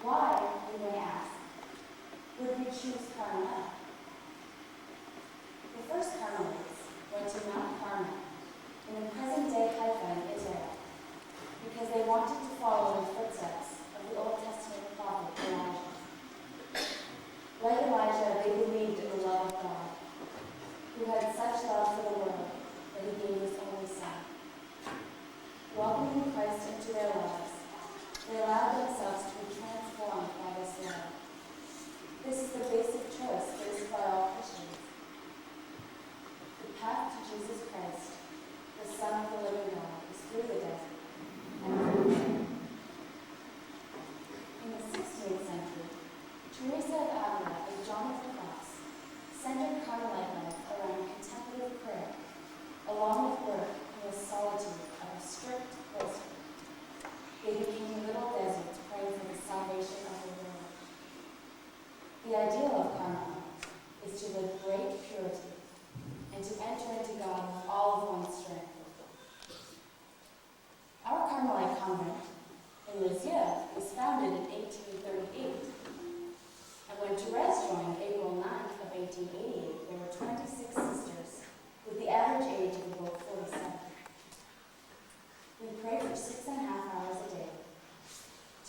Why, we may ask, would we choose Carmelite? The first Carmelites went to Mount Carmel in the present-day Haifa in Israel because they wanted to follow the footsteps of the Old Testament prophet Elijah. Like Elijah, they believed in the love of God, who had such love for the world that he gave his only Son. Welcoming Christ into their lives, they allowed themselves to be transformed by this love. This is the basic choice faced by all Christians. The path to Jesus Christ, the Son of the living God, is through the desert and through the sea. In the 16th century, Therese of Lisieux and John of Cross centered Carmelite life around contemplative prayer, along with work in the solitude of a strict cloister. They became little deserts praying for the salvation of the world. The ideal of Carmelite is to live great purity and to enter into God with all of one's strength. Our Carmelite convent in Lisieux was founded in 1838. And when Therese joined April 9th of 1888, there were 26 sisters, with the average age of about 47. We pray for 6.5 hours a day,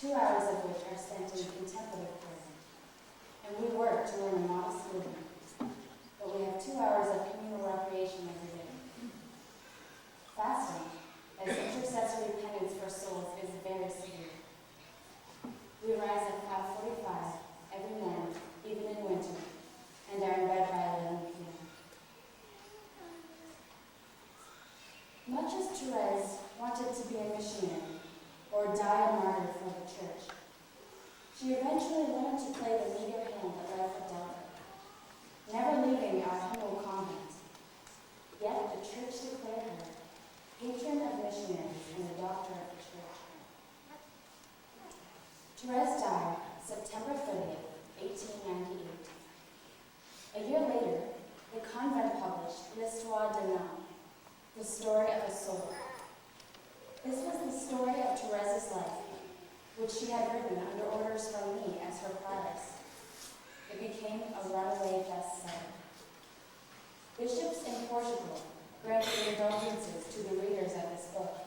2 hours of which are spent in contemplative prayer. And we work to earn a modest living, but we have 2 hours of communal recreation every day. Fasting, as intercessory penance for souls, is very severe. We rise at 5:45 every morning, even in winter, and are in bed by 11 p.m. Much as Therese wanted to be a missionary or die a martyr for the church, she eventually learned to play the meager hand that life had dealt her, never leaving our humble convent. Yet the church declared her patron of missionaries and the doctor of the church. Therese died September 30th, 1898. A year later, the convent published L'Histoire de l'âme, the story of a soul. This was the story of Therese's life, which she had written under orders from me as her prioress. It became a runaway bestseller. Bishops in Portugal granted indulgences to the readers of this book,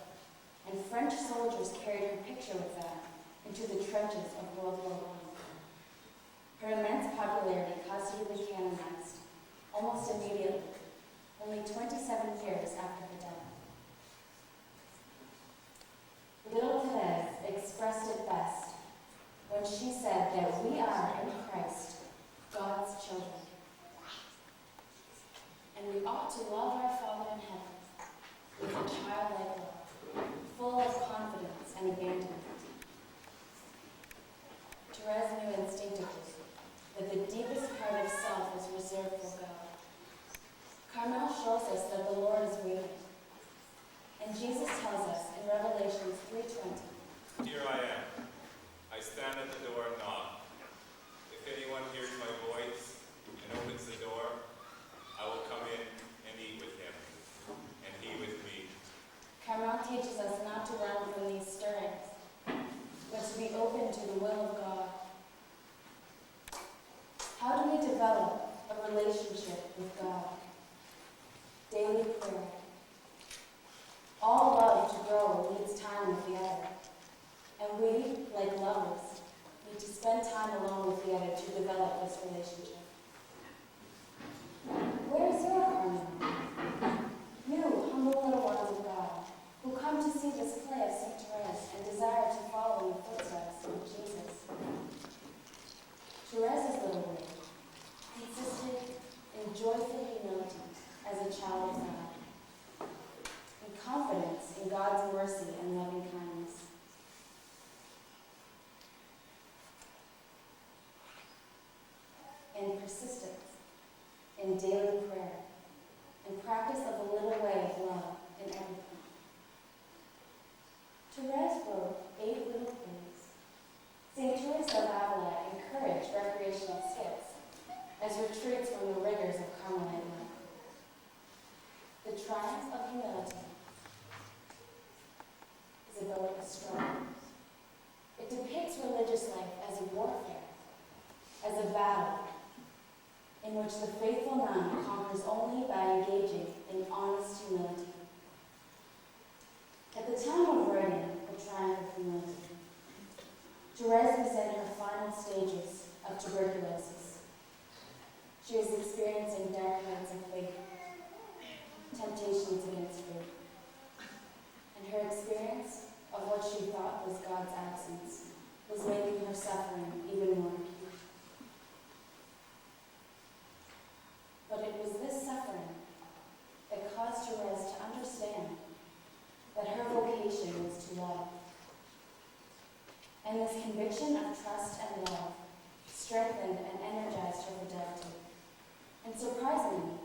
and French soldiers carried her picture with them into the trenches of World War I. Her immense popularity caused her to be canonized almost immediately, only 27 years after her death. Little Therese expressed it best when she said that we are in Christ, God's children. And we ought to love our Father in heaven with a childlike love, full of confidence and abandonment. Therese knew instinctively that the deepest part of self is reserved for God. Carmel shows us that the Lord is waiting. And Jesus tells us in Revelation 3:20, "Here I am. I stand at the door and knock. If anyone hears my voice and opens the door, I will come in and eat with him, and he with me." Carmel teaches us not to run from these stirrings, but to be open to the will of God. How do we develop a relationship with God? Daily prayer. All love to grow needs time with the other. And we, like lovers, need to spend time alone with the other to develop this relationship. Where is your Carmel? You, humble little ones of God, who come to see this play of St. Therese and desire to follow in the footsteps of Jesus. Therese's little way consisted in joyful humility as a child of God, in confidence in God's mercy and loving kindness, and persistence in daily prayer, and practice of the little way of love in everything. Therese wrote 8 little plays. St. Therese of Lisieux encouraged recreational skits as retreats from the rigors of Carmelite life. The triumph of humility is about a struggle. It depicts religious life as a warfare, as a battle in which the faithful nun conquers only by engaging in honest humility. At the time of writing The Triumph of Humility, Therese was in her final stages of tuberculosis. She was experiencing dark nights of faith, temptations against faith, and her experience of what she thought was God's absence was making her suffering even more acute. But it was this suffering that caused Therese to understand that her vocation was to love. And this conviction of trust and love strengthened and energized her fidelity. And surprisingly,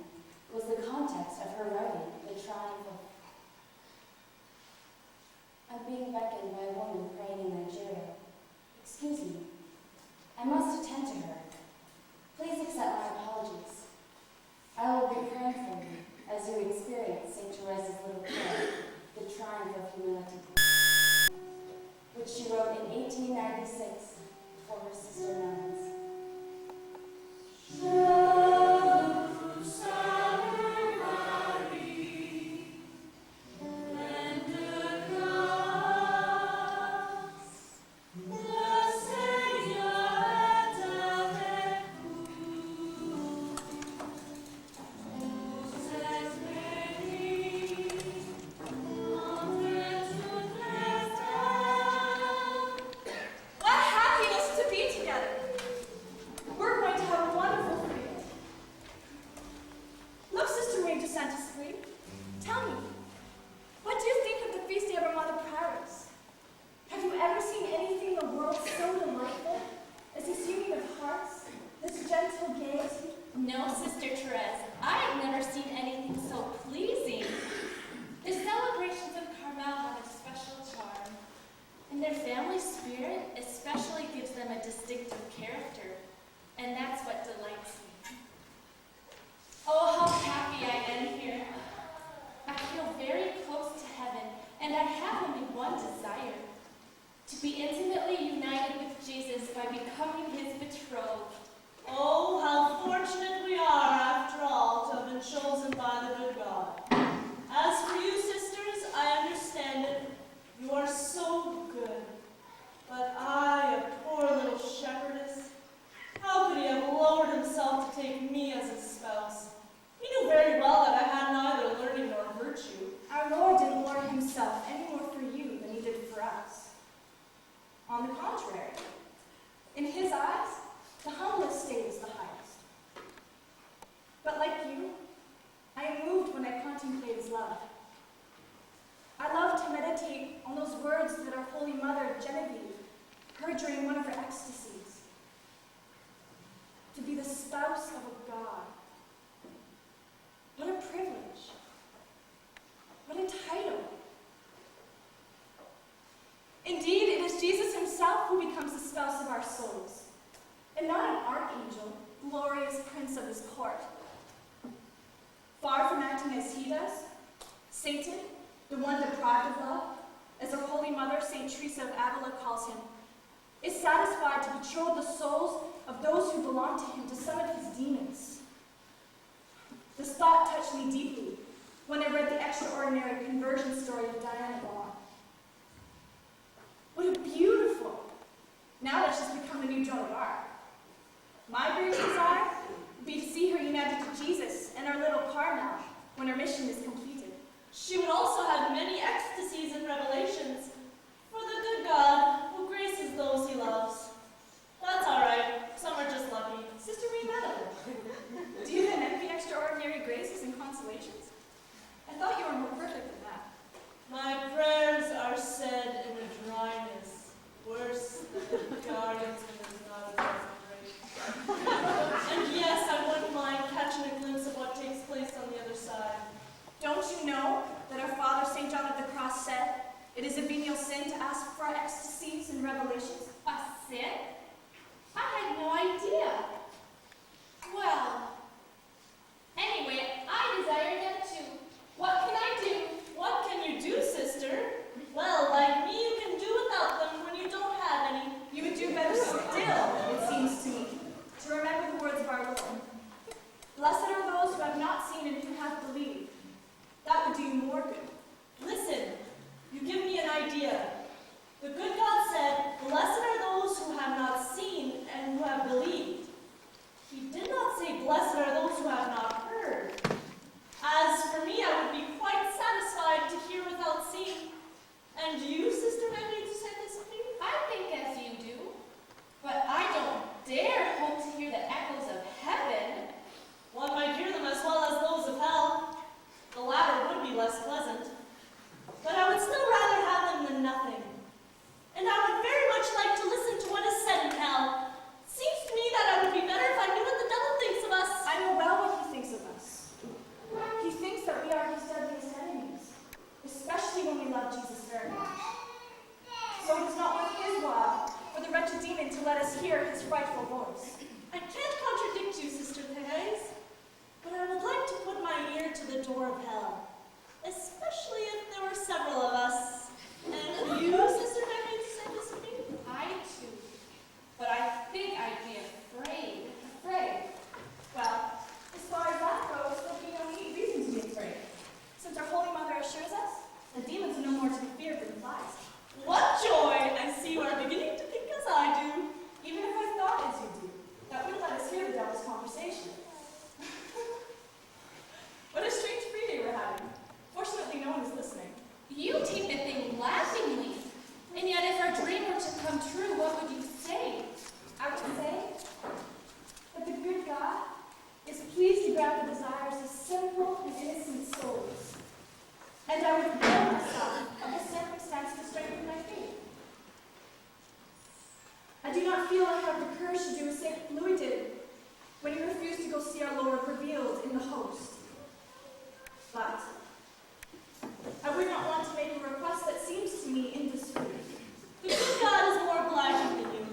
was the context of her writing The Triumph of. I'm being beckoned by a woman praying in Nigeria. Excuse me. I must attend to her. Please accept my apologies. I will be praying for you as you experience St. Therese's little prayer, The Triumph of Humility, which she wrote in 1896 for her sister nuns. No, Sister Therese, I have never seen anything so pleasing. The celebrations of Carmel have a special charm, and their family spirit especially gives them a distinctive character, and that's what delights me. Oh, how happy I am here. I feel very close to heaven, and I have only one desire, to be intimately united with Jesus by becoming his betrothed. Oh, how fortunate we are, after all, to have been chosen by the good God. As for you, sisters, I understand it. You are so good. But I, a poor little shepherdess, how could he have lowered himself to take me as his spouse? He knew very well that I had neither learning nor virtue. Our Lord didn't lower himself any more for you than he did for us. On the contrary, in his eyes, the humblest state is the highest. But like you, I am moved when I contemplate his love. I love to meditate on those words that our Holy Mother, Genevieve, heard during one of her ecstasies. To be the spouse of a God. What a privilege. What a title. Indeed, it is Jesus himself who becomes the spouse of our souls, and not an archangel, glorious prince of his court. Far from acting as he does, Satan, the one deprived of love, as our Holy Mother, St. Therese of Avila, calls him, is satisfied to betroth the souls of those who belong to him to some of his demons. This thought touched me deeply when I read the extraordinary conversion story of Diana Bond. What a beautiful! Now that she's become the new Joan of Arc. My greatest desire would be to see her united to Jesus and our little Carmel when her mission is completed. She would also have many ecstasies and revelations, for the good God who graces those he loves. That's all right. Some are just lucky. Sister Renata, do you then envy extraordinary graces and consolations? I thought you were more perfect than that. My prayer let us hear his frightful voice. I can't contradict you, Sister Therese, but I would like to put my ear to the door of hell, especially if there were several of us. And you, Sister Therese, say this to me? I too. But I think I'd be afraid. Afraid? Well, as far as that goes, there'll be no reason to be afraid. Since our Holy Mother assures us, the demons are no more to be feared than flies. What joy! I see you are beginning to think as I do. Even if I thought as you do, that wouldn't let us hear the devil's conversation. What a strange free day we're having. Fortunately, no one is listening. You take the thing laughingly. And yet if our dream were to come true, what would you say? I would say that the good God is pleased to grant the desires of simple and innocent souls. And I would avail myself of the circumstance to strengthen my faith. I do not feel I have the courage to do as St. Louis did when he refused to go see our Lord revealed in the host. But I would not want to make a request that seems to me indiscreet. The good God is more obliging than you.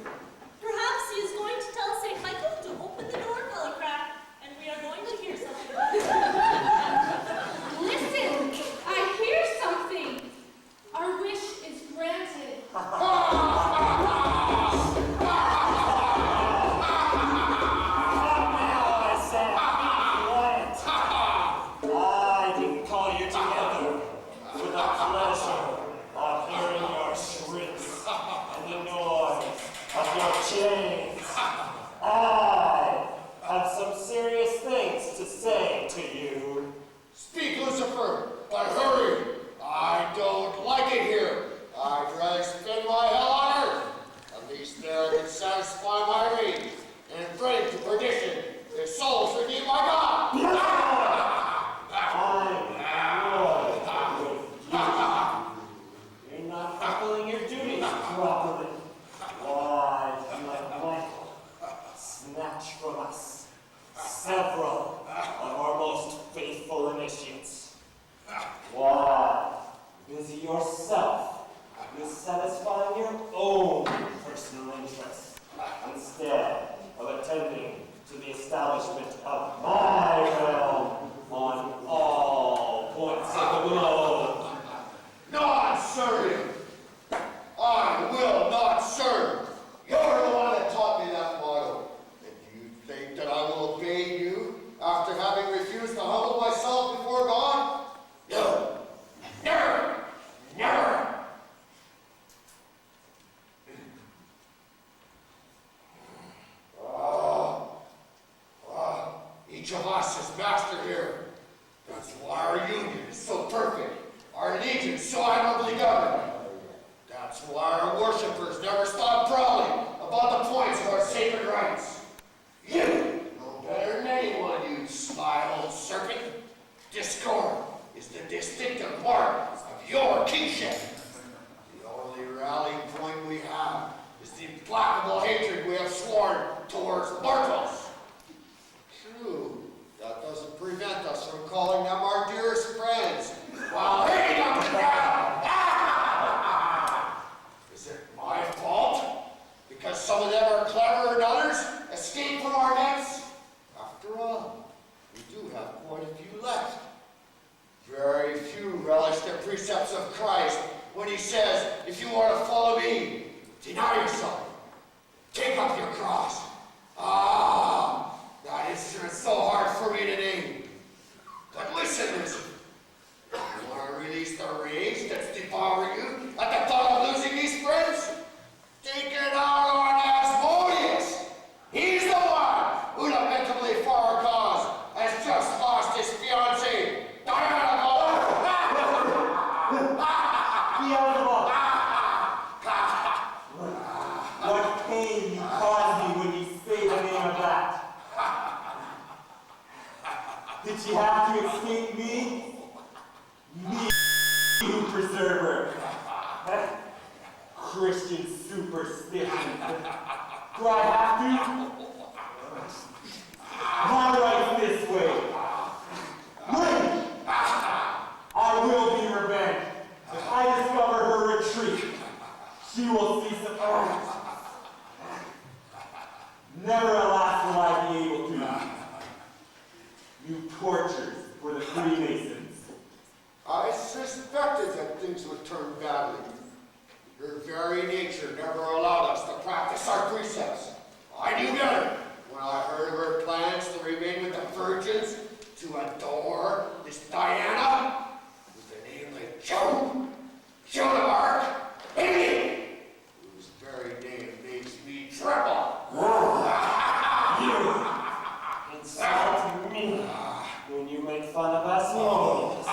Perhaps he is going to tell St. Michael to open the door a crack, and we are going to hear something. Listen! I hear something! Our wish is granted. I didn't call you together for the pleasure of hearing your shrieks and the noise of your chains. I have some serious things to say to you. Speak, Lucifer, but hurry. I don't like it here. I'd rather spend my hell on earth. At least there I can satisfy my rage and bring to perdition their souls redeemed by God. You're not fulfilling your duties properly. Why do you let Michael snatch from us several of our most faithful initiates? Why busy yourself with satisfying your own personal interests instead of attending to the establishment of my realm on all points of the globe? Not serve him. I will not serve. You're the one that taught me that motto. And you think that I will obey you after having refused to humble myself before God? No. Never. Never. Each of us is master here. That's why our union is so perfect. Our legion so admirably governed. That's why our worshippers never stop prowling about the points of our sacred rites. You know better than anyone, you sly old serpent. Discord is the distinctive mark of your kingship. The only rallying point we have is the implacable hatred we have sworn towards mortals. True, that doesn't prevent us from calling them our dearest friends while hating them to death. Is it my fault? Because some of them are cleverer than others, escape from our nets? After all, we do have quite a few left. Very few relish the precepts of Christ when he says, if you want to follow me, deny yourself. Take up your cross. That instrument's so hard for me to name. But listen. You want to release the rage that's devouring you at the thought of losing these friends? Take it out on Asmodeus. He's the one who lamentably for our cause has just lost his fiancée, Diana. What pain you caused me when you say the name of that? Did she have to escape me? Me, you preserver. Christian superstition. Do I have to? My right this way. Wait! I will be revenged. If I discover her retreat, she will see some. I knew better when I heard of her plans to remain with the virgins, to adore this Diana with a name like Joan of Arc, whose very name makes me tremble. You insult me when you make fun of us mortals.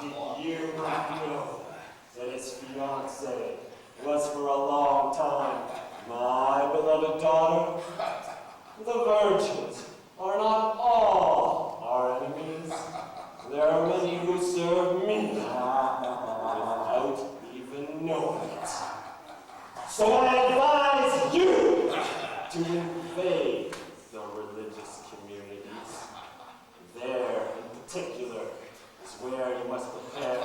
Did you not know that his fiancée was for a long time my beloved daughter? The virgins are not all our enemies. There are many who serve me without even knowing it. So I advise you to invade the religious communities. There, in particular, is where you must prepare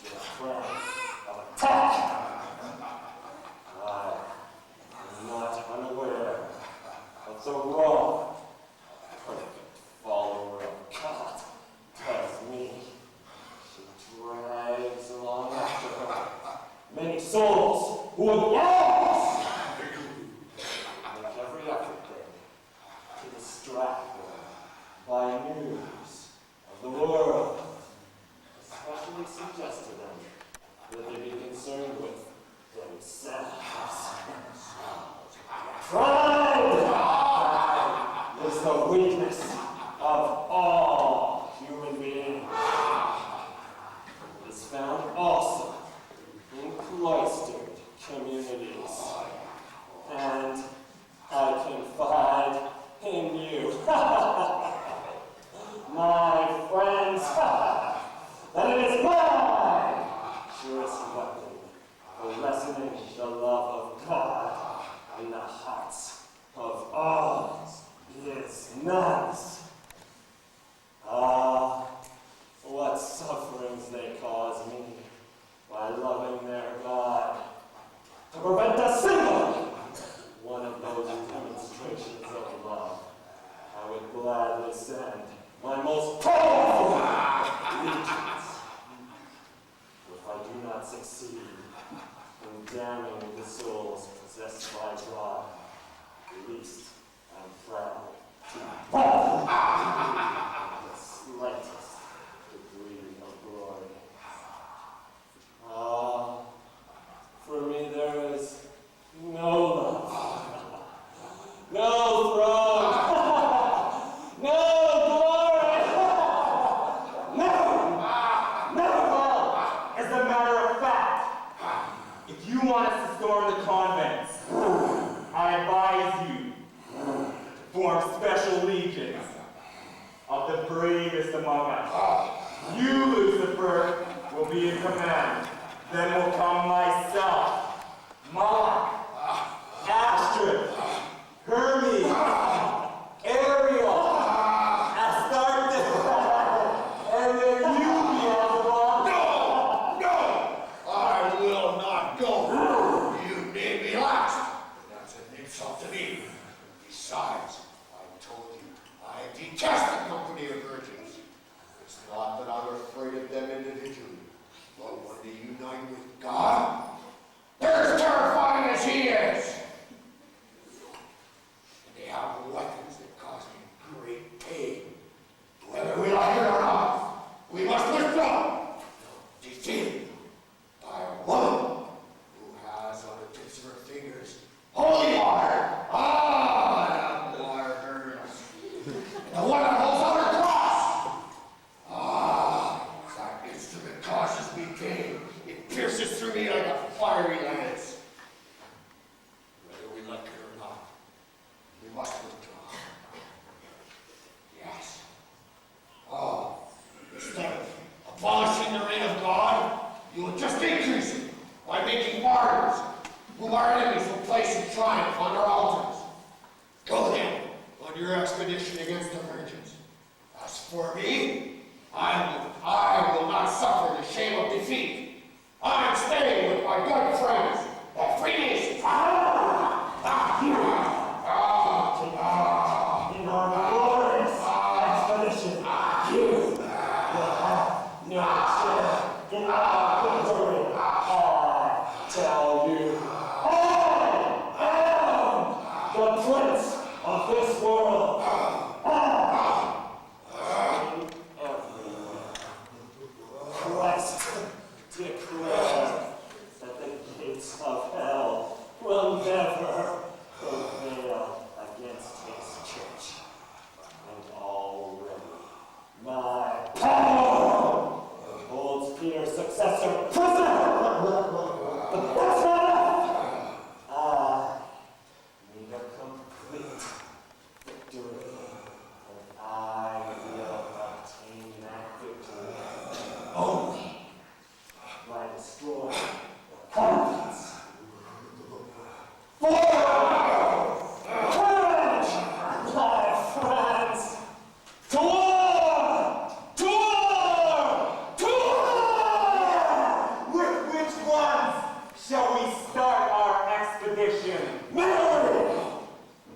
your plan of attack. I am not unaware of the wrong perfect follower of God tells me. She drags along after her many souls who would rise. Make every effort then to distract them by news of the world. Especially suggest to them that they be concerned with themselves. Pride is the weakness of all human beings. It is found also in cloistered communities. And I confide in you, my friends, that it is my surest weapon for lessening the love of God in the hearts of all his nuns. Ah, what sufferings they cause me by loving their God. To prevent a single one of those demonstrations of love, I would gladly send my most powerful legions. If I do not succeed in damning the souls possessed by God, at least I'm proud to the slightest degree of glory. Ah, for me there is no love, no throne, no glory, no. As a matter of fact, if you want us to storm the convents, I advise you to form special legions of the bravest among us. You, Lucifer, will be in command. Then will come myself, Moloch, Astrid, Hermes, Ariel, Astarte, and then you, Beelzebub. No! I will not go. You made me last. That's an insult to me. Besides, I told you, I detest the company of virgins. It's not that I'm afraid of them individually, but when they unite with God, they're as terrifying as he is. And they have weapons that cause me great pain. Whether we like it or not, we must withdraw. Defeated by a woman who has on the tips of her fingers holy water. Ah, that water burns. The one that holds on her cross. Ah, that instrument causes me pain. It pierces through me like a fiery lance. Whether we like it or not, we must withdraw. Yes. Oh, instead of abolishing the reign of God, you will just increase it by making martyrs, whom our enemies will place in triumph on our altars. Go then on your expedition against the virgins. As for me, I will not suffer the shame of defeat. I am staying with my good friends, the Freemasons. In our glorious expedition, you will have no share in our victory. I tell you, I am the prince of this world. Everywhere. Christ declared that the gates of hell will never prevail against his church. And already my power holds Peter's successor prisoner. But that's not enough. I need a complete victory. And I will obtain that victory only by destroying the convents. Forward! Courage, my friends! To war! To war! To war! With which ones shall we start our expedition? Mary!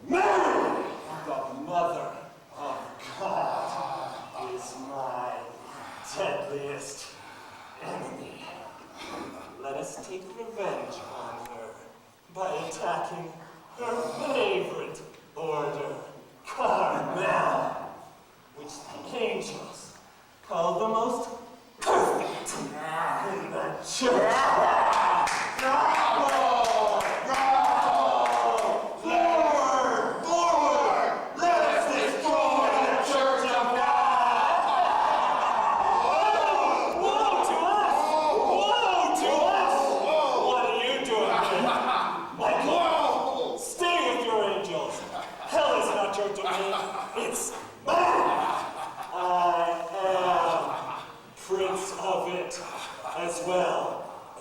Mary! The mother of God is my deadliest enemy. Let us take revenge on her by attacking her favorite order, Carmelite, which the angels call the most perfect in the church. Bravo! Forward! Forward! Let us destroy the church of God! Woe to us! Woe to us! What are you doing here? Michael, stay with your angels. Hell is not your domain. It's mine. I am prince of it, as well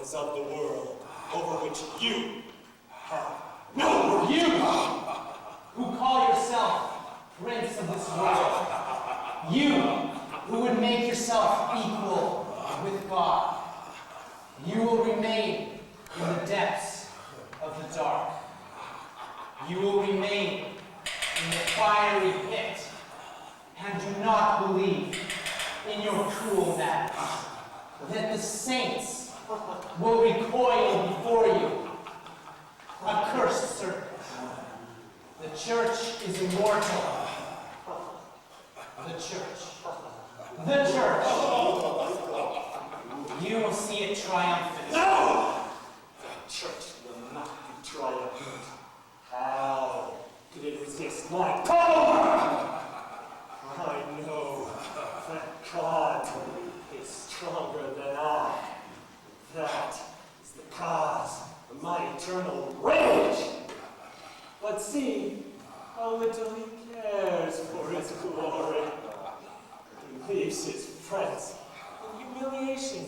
as of the world over which you have no rule. You, who call yourself prince of this world, you, who would make yourself equal with God, you will remain in the depths of the dark. You will remain in the fiery pit, and do not believe in your cruel madness, that the saints will recoil before you. Accursed serpent. The church is immortal. The church. The church. You will see it triumphant. No! The church will not be triumphant. How could it resist my power? I know that God is stronger than I. That is the cause of my eternal rage. But see how little he cares for his glory. He leaves his friends in humiliation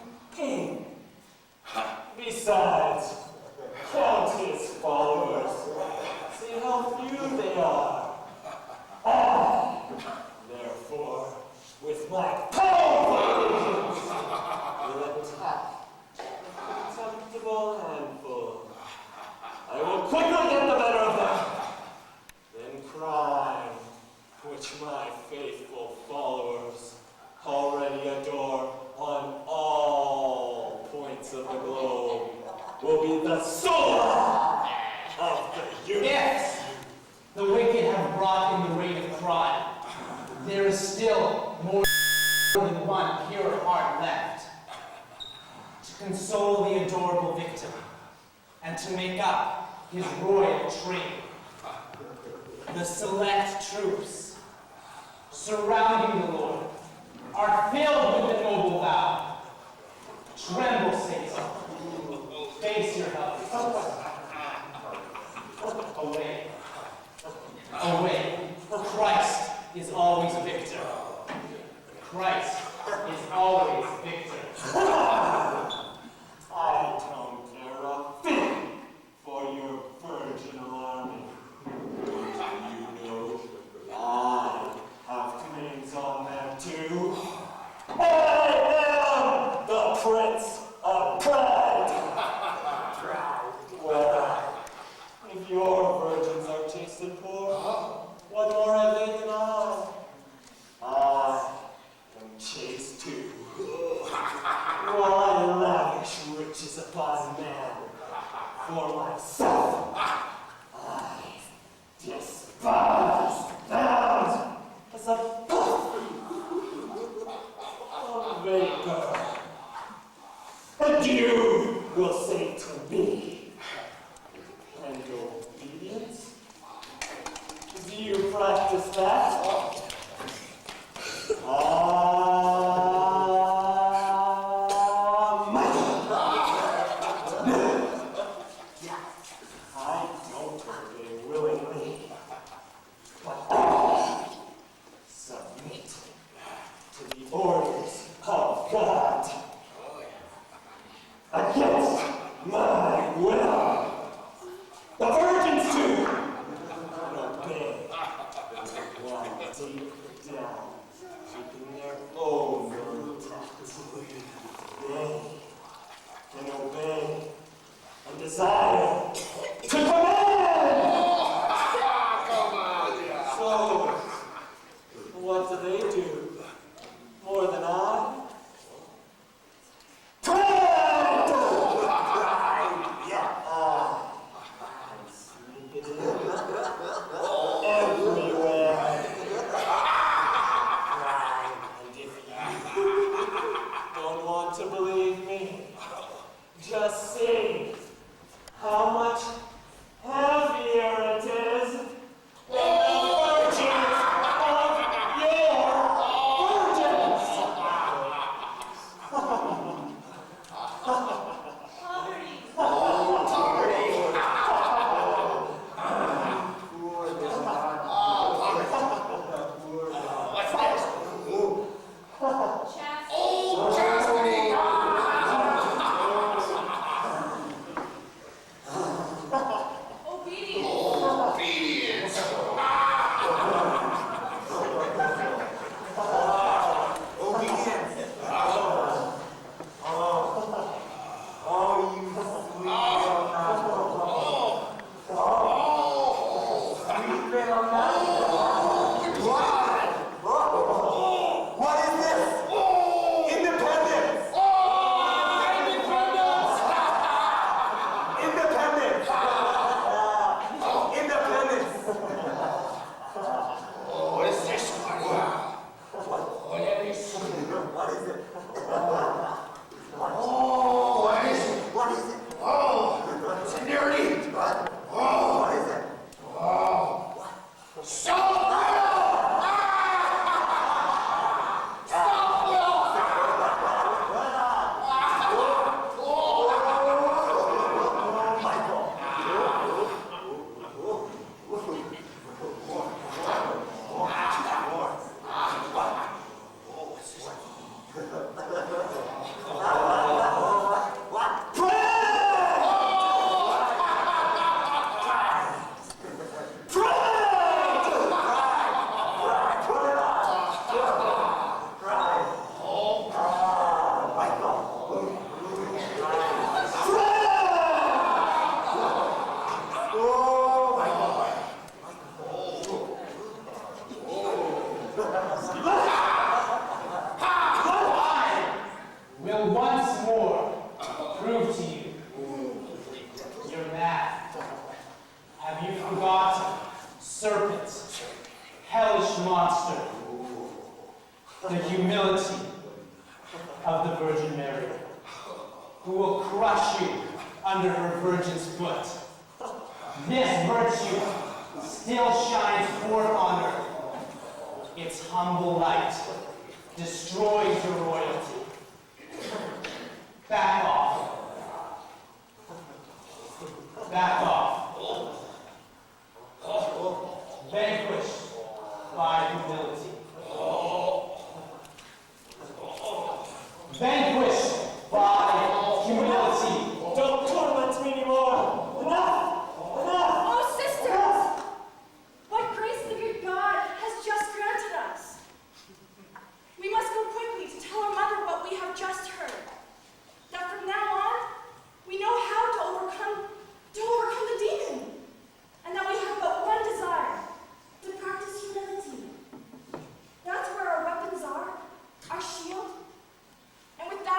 and pain. Besides, count his followers. See how few they are. I, therefore, with my powerful agents, will attack a contemptible handful. I will quickly get the better of them. Then crime, which my faithful followers already adore on all points of the globe, will be the sword of the universe. Yes, the wicked have brought in the reign of crime. There is still more than one pure heart left to console the adorable victim and to make up his royal train. The select troops surrounding the Lord are filled with the noble vow. Tremble, Satan. Face your helpers. Away. Away. Christ is always victor. Christ is always victor. I don't care a fig for your virginal army. Do you know I have claims on them too? I am the Prince of Pride. Well, if your virgins are chaste and poor, what more have they than I? I am chaste too. While I lavish riches upon man, for myself, I practice that. I don't obey willingly, but submit to the orders of God. Against my will. The virgins too. And obey. While deep down, keeping their own will intact. They can obey and desire to command. Come on, yeah. So, what do they do? More than I? Everywhere. And if you don't want to believe me, just see how much heavier it is than the virgins of your virgins. Our shield. And with that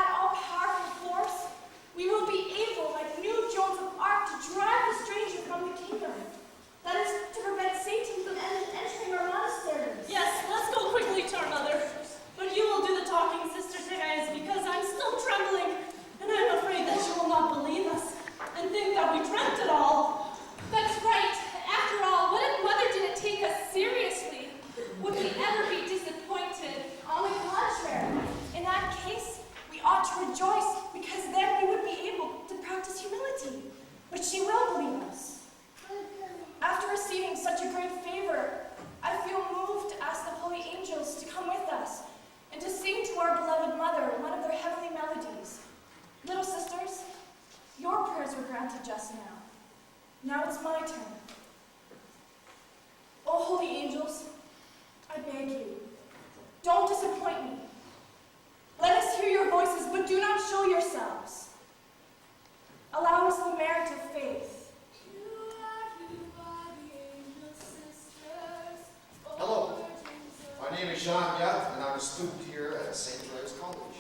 Jean yet, and I'm a student here at St. Therese College.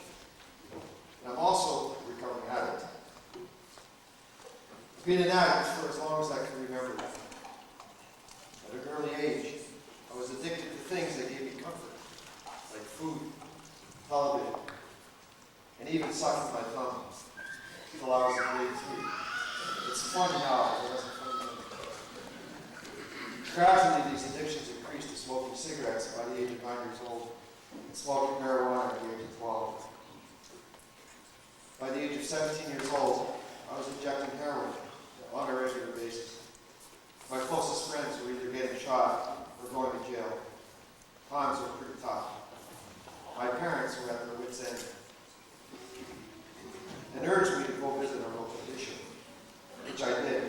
And I'm also a recovering addict. I've been an addict for as long as I can remember. At an early age, I was addicted to things that gave me comfort, like food, television, and even sucking my thumb until I was in grade 3. It's fun now, but it wasn't fun then. Gradually, these addictions increased to smoking cigarettes by the age of 9 years old and smoking marijuana at the age of 12. By the age of 17 years old, I was injecting heroin on a regular basis. My closest friends were either getting shot or going to jail. Times were pretty tough. My parents were at their wits' end and urged me to go visit our local bishop, which I did.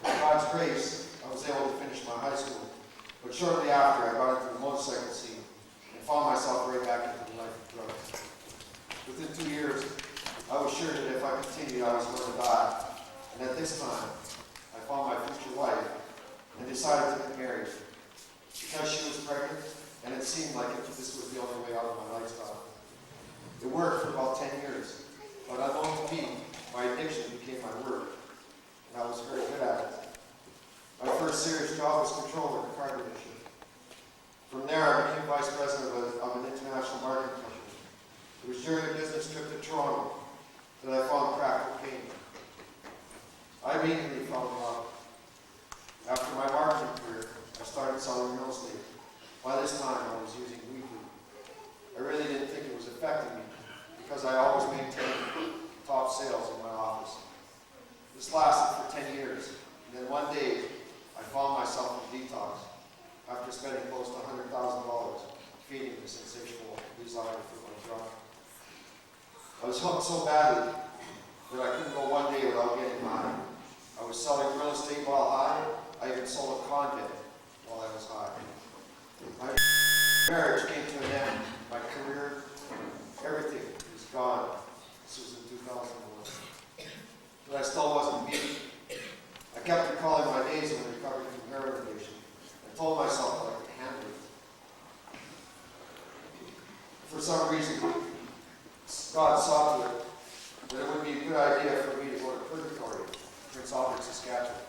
By God's grace, I was able to finish my high school, but shortly after, I got into the motorcycle scene and found myself right back into the life of drugs. Within 2 years, I was sure that if I continued, I was going to die. And at this time, I found my future wife and decided to get married. Because she was pregnant, and it seemed like this was the only way out of my lifestyle. It worked for about 10 years, but unknown to me, my addiction became my work, and I was very good at it. My first serious job was controller at a car dealership. From there, I became vice president of an international marketing company. It was during a business trip to Toronto that I found crack cocaine. I immediately fell in love. After my marketing career, I started selling real estate. By this time, I was using weekly. I really didn't think it was affecting me because I always maintained top sales in my office. This lasted for 10 years, and then one day, I found myself in detox after spending close to $100,000 feeding the insatiable desire for my drug. I was hooked so badly that I couldn't go one day without getting high. I was selling real estate while high. I even sold a convent while I was high. My marriage came to an end. My career, everything was gone. This was in 2001. But I still wasn't beat. I kept recalling my days when recovering from heroin addiction and told myself that I could handle it. For some reason, God saw to it that it would be a good idea for me to go to purgatory, Prince Albert, Saskatchewan.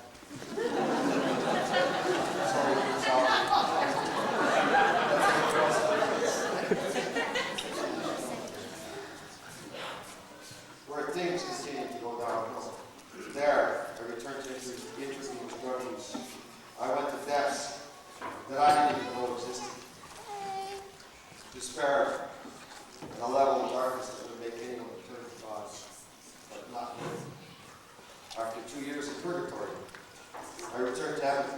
Sorry, Prince Albert. Where things continued to go downhill. There, I returned to intravenous drug use. I went to depths that I didn't even know existed. Despair and a level of darkness that would make anyone turn to God, but not me. After 2 years of purgatory, I returned to heaven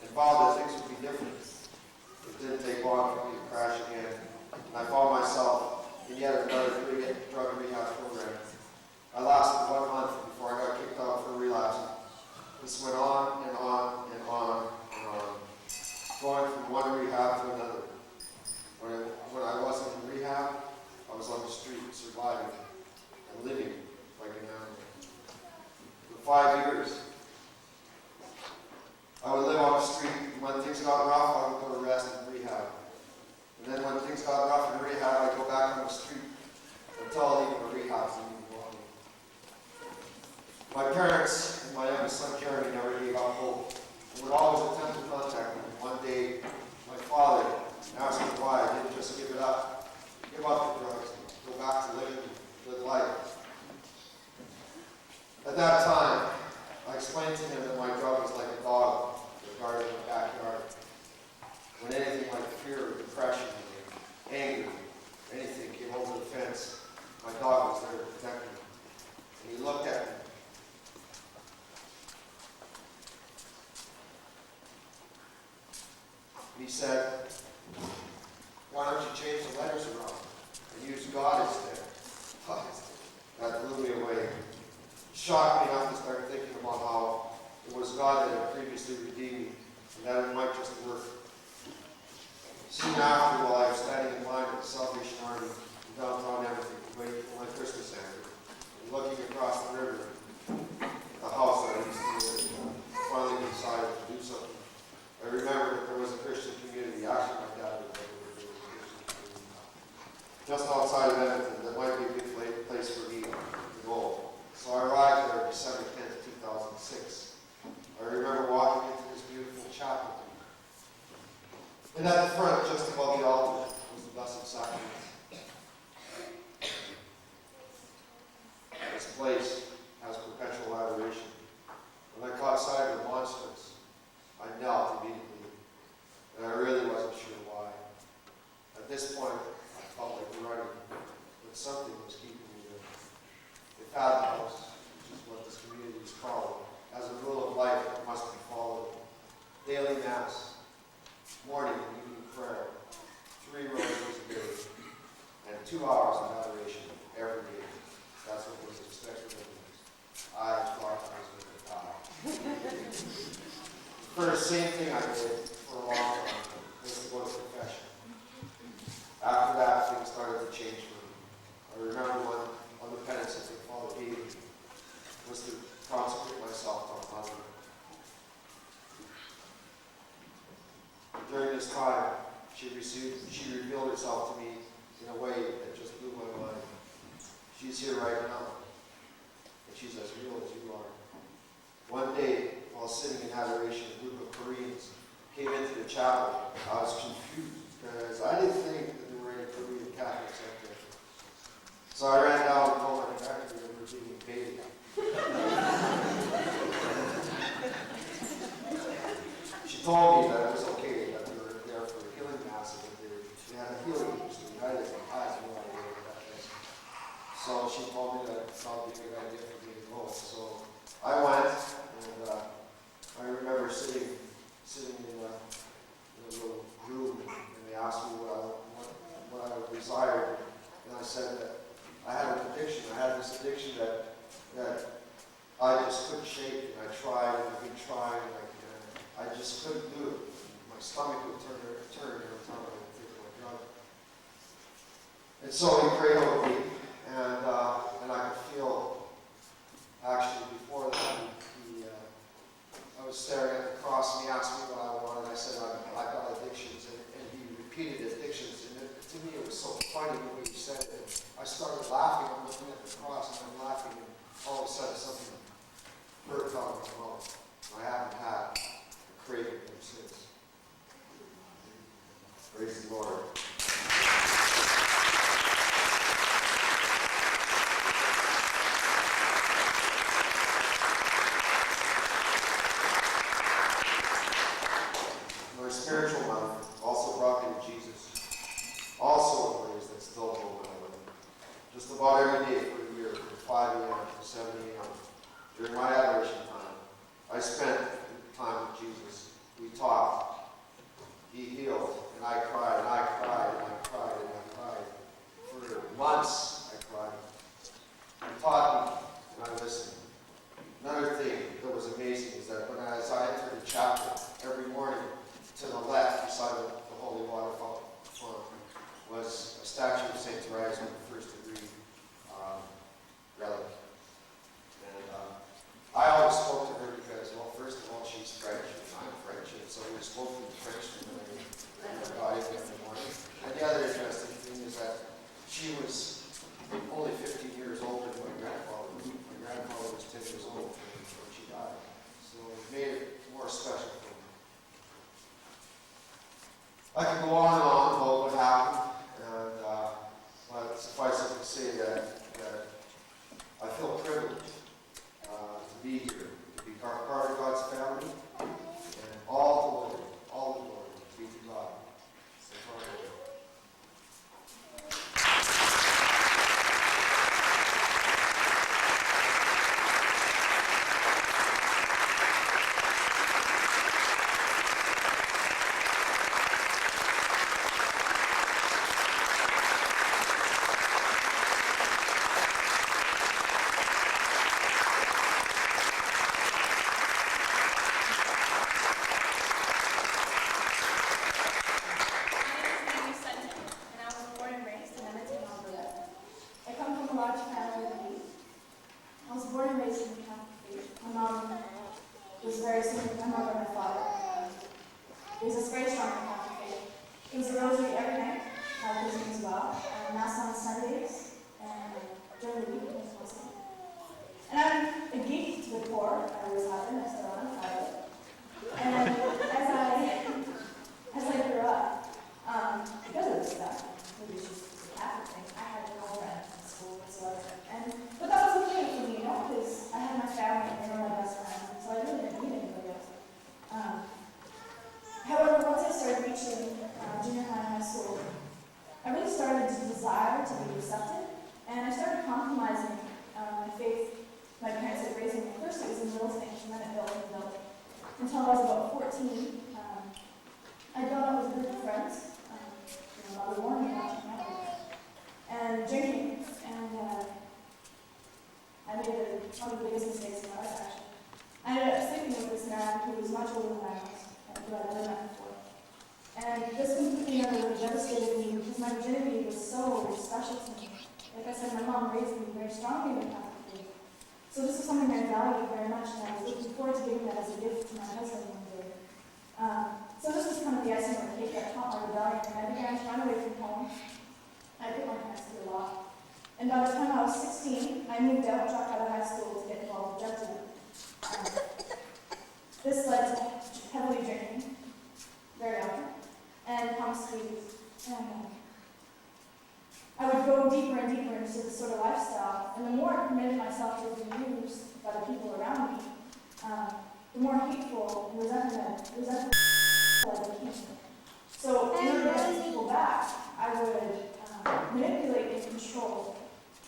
and found that things would be different. It didn't take long for me to crash again, and I found myself in yet another drug rehab program. I lasted 1 month before I got kicked out for relapse. This went on and on and on and on, going from one rehab to another. When I wasn't in rehab, I was on the street surviving and living like an animal. For 5 years, I would live on the street, and when things got rough, I would go to rest in rehab. And then when things got rough in rehab, I'd go back on the street until even the rehab didn't even want me. My parents and my youngest son, Jeremy, never gave up hope and would always attempt to contact me. One day, my father asked me why I didn't just give up the drugs, and go back to living good life. At that time, I explained to him that my drug was like a dog that guarded my backyard. When anything like fear or depression or anger or anything came over the fence, my dog was there to protect me. And he looked at me. And he said, "Why don't you change the letters around and use God instead?" That blew me away. It shocked me enough to start thinking about how it was God that had previously redeemed me, and that it might just work. Soon after, while I was standing in line at the Salvation Army in downtown Edmonton, waiting for my Christmas hamper, and looking across the river, the house that I used to live in, I finally decided to do something. I remembered that there was a Christian community. Actually, my dad was there. And at the front, just above the altar, was the Blessed Sacrament. This place has perpetual adoration. When I caught sight of the monstrance, I knelt immediately, and I really wasn't sure why. At this point, I felt like running, but something was keeping me there. The Fathom House, which is what this community is called, has a rule of life that must be followed. Daily Mass, morning and evening prayer, 3 rosaries a day, and 2 hours of adoration every day. That's what was expected of me. I thought I was going to die. First, same thing I did for a long time was to go to confession. After that, things started to change for me. I remember one of the penances that Father gave me was to consecrate myself to our Mother. During this time, she revealed herself to me in a way that just blew my mind. She's here right now, and she's as real as you are. One day, while sitting in adoration, a group of Koreans came into the chapel. I was confused because I didn't think that there were any Korean Catholics up there. So I ran down and told my director that we were being invaded. She told me that it was okay, that we were there for a healing mass, and that they had a healing ministry. I had no idea what that was. So she told me that it would be a good idea for me to go. So I went, and I remember sitting in a little room, and they asked me what I would desire, and I said that I had an addiction. I had this addiction that I just couldn't shake, and I tried, and I've been trying, and I just couldn't do it. My stomach would turn every time I would take my drug. And so he prayed over me, and I could feel, actually before that, I was staring at the cross, and he asked me what I wanted. I said, I've got addictions, and he repeated addictions, and to me it was so funny the way he said it. I started laughing, I'm looking at the cross, and I'm laughing, and all of a sudden something hurt out of my mouth. I haven't had a craving ever since. Praise the Lord. My spiritual mother also brought me to Jesus, also in ways that still blow my mind. Just about every day for a year, from 5 a.m. to 7 a.m., during my adoration time, I spent time with Jesus. We talked. He healed, and I cried, and I cried, and I cried, and I cried. For months, I cried. He taught me, and I listened. Another thing that was amazing is that as I entered the chapel every morning, to the left, beside the holy water fountain, was a statue of St. Therese with the first degree relic. And I always spoke to her because, well, first of all, she's French, and I'm French, and so we spoke in French when I got in the morning. And the other interesting thing is that she was only 15 years older than my grandfather. My grandfather was 10 years old when she died. So it made it more special for me. I could go on and on about what happened, but suffice it to say that I feel privileged to be here, to be part of God's family, and all the glory be to God. And as I grew up, to be accepted, and I started compromising my faith. My parents had raised me. First it was in little things, and then it built and built. Until I was about 14, I'd gone out with a group of friends, Mother warned me not to come out with, and drinking, and I made one of the biggest mistakes in my life, actually. I ended up sleeping with this man who was much older than I was, and who I'd never met before. And this completely devastated me because my virginity was so special to me. Like I said, my mom raised me very strongly in the Catholic faith. So this is something I valued very much, and I was looking forward to giving that as a gift to my husband one day. So this was kind of the icing on the cake that taught my rebellion, and I began to run away from home. I put my parents through a lot. And by the time I was 16, I moved out, dropped out of high school to get involved with gentlemen. This led to heavily drinking, very often, and promiscuity. And I would go deeper and deeper into this sort of lifestyle, and the more I permitted myself to be used by the people around me, the more hateful and resentful I became. So in order to get these people back, I would manipulate and control.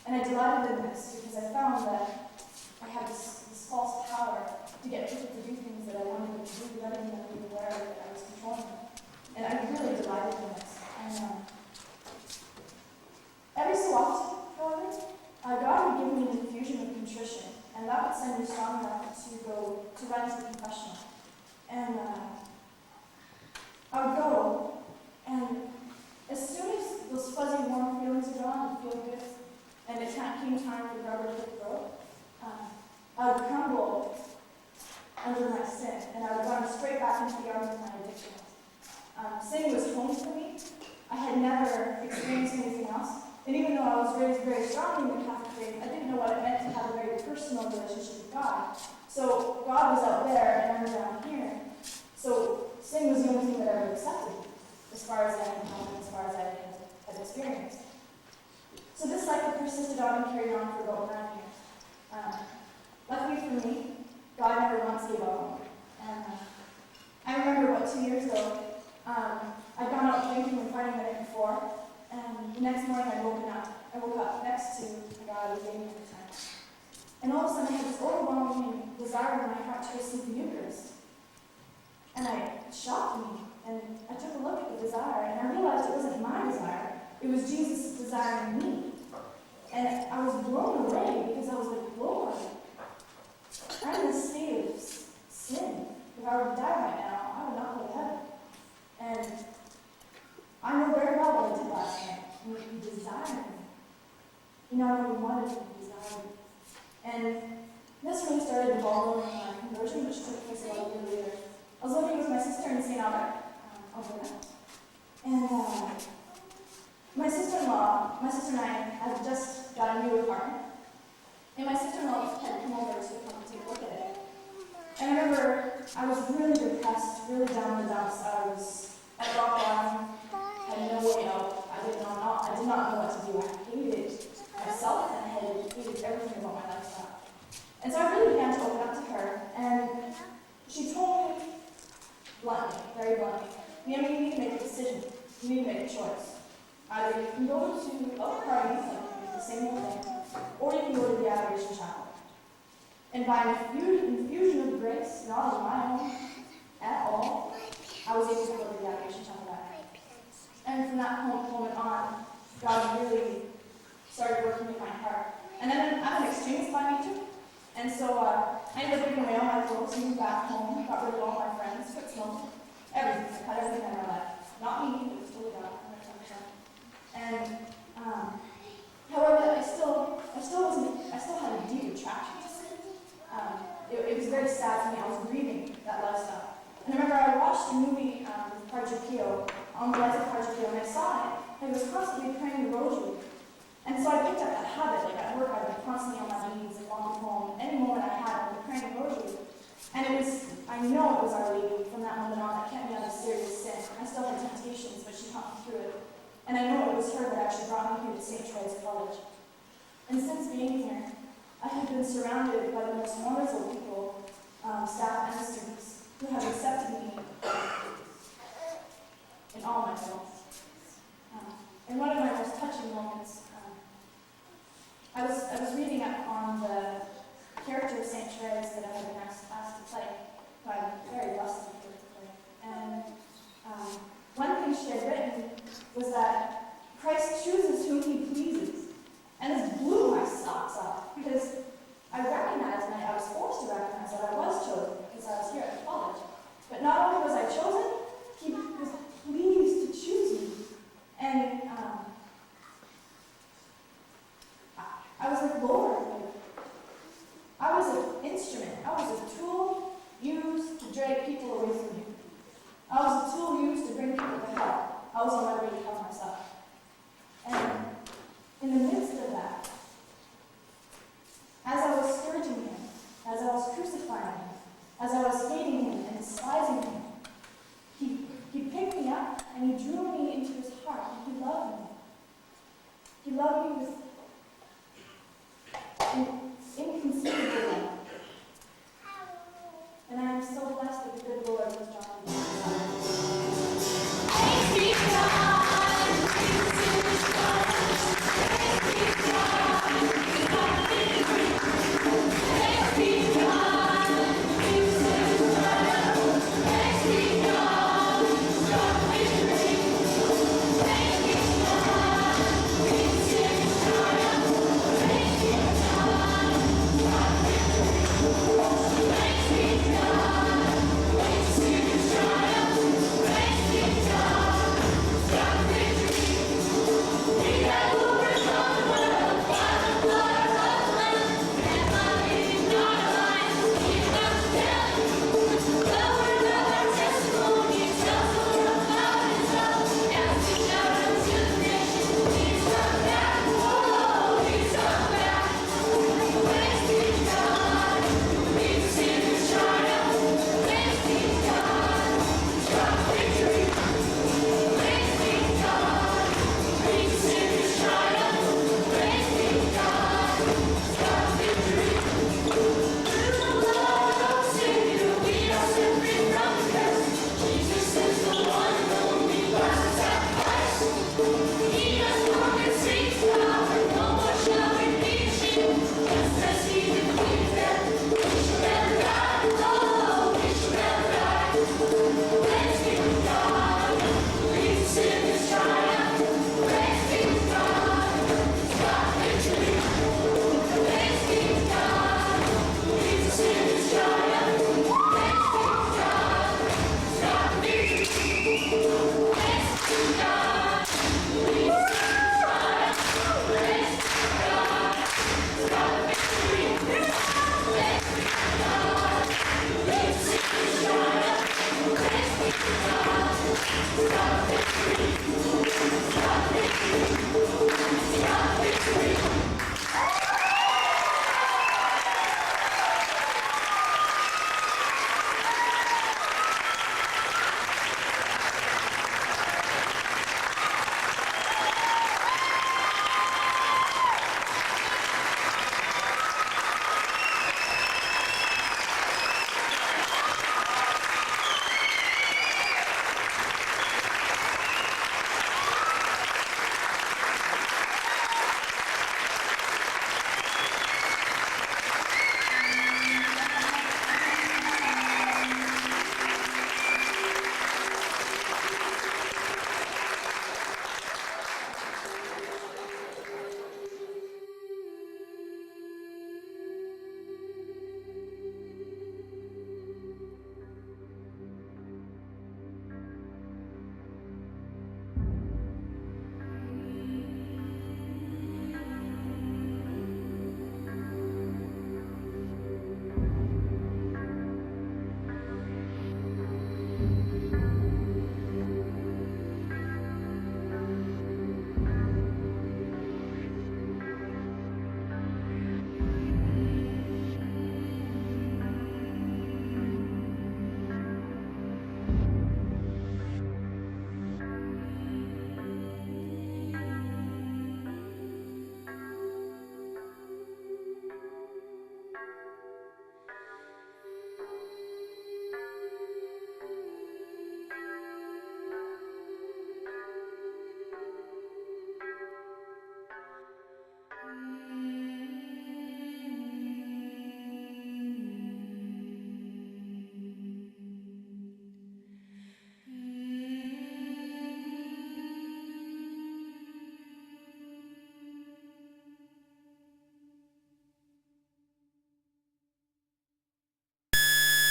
And I delighted in this because I found that I had this false power to get people to do things that I wanted them to do without even them being aware that I was controlling them. And I really delighted in this. And every so often, however, God would give me an infusion of contrition, and that would send me strong enough to go to run to the confessional. And I would go, and as soon as those fuzzy, warm feelings are gone and feel good, and it came time for the rubber to grow, I would crumble under my sin, and I would run straight back into the arms of my addiction. Sin was home for me. I had never experienced anything else. And even though I was raised very strongly in the Catholic faith, I didn't know what it meant to have a very personal relationship with God. So God was out there, and I was down here. So sin was the only thing that I ever accepted, as far as I know, as far as I had experienced. So this cycle persisted on and carried on for about 9 years. Luckily for me, God never once gave up on me. And I remember about 2 years ago, I'd gone out drinking and partying the night before, and the next morning I woke up next to the guy I was dating at the time. And all of a sudden I had this overwhelming desire in my heart to receive the Eucharist. And it shocked me, and I took a look at the desire, and I realized it wasn't my desire, it was Jesus' desire in me. And I was blown away because I was like, Lord, I'm in a state of sin. If I were to die right now, I would not go to heaven. And I know very well what I did last night. You desired me. You not only wanted me, you desired me. And this really started the ball rolling in my conversion, which took place a little bit later. I was living with my sister in St. Albert, Alberta. And my sister-in-law, my sister and I had just got a new apartment. And my sister-in-law had come over to come take a look at it. And I remember I was really depressed, really down in the dumps. I was at rock bottom, had no way out. I did not know what to do. I hated myself, and I hated everything about my lifestyle. And so I really began to open up to her, and she told me bluntly, very bluntly, you need to make a decision. You need to make a choice. Either you can go to other parties, like the same old thing, or you can go to the Adoration Chapel. And by an infusion of grace, not on my own at all, I was able to go to the Adoration Chapel that night. And from that moment on, God really started working in my heart. And then I'm an extremist by nature, and so I ended up giving away all my clothes, moved back home, got rid of all my friends, quit smoking, everything. I cut everything out of my life. Not me, it was totally God. And however, I still had a deep attraction to sin. It was very sad to me. I was grieving that lifestyle. And I remember I watched the movie Padre Pio, On the Life of Padre Pio, and I saw it, and he was constantly praying the rosary. And so I picked up that habit. Like at work, I would be constantly on my knees and walking home. Any moment I had, I would be praying the rosary. And I know it was Our Lady from that moment on that kept me out of serious sin. I still had temptations, but she helped me through it. And I know it was her that actually brought me here to St. Therese College. And since being here, I have been surrounded by the most wonderful people, staff and students, who have accepted me in all my faults. And one of my most touching moments I was reading up on the character of Saint Therese that I had been asked to play, who I'm very blessed to be able to play. And one thing she had written was that Christ chooses whom he pleases. And this blew my socks off, because I recognized, and I was forced to recognize that I was chosen, because I was here at college. But not only was I chosen,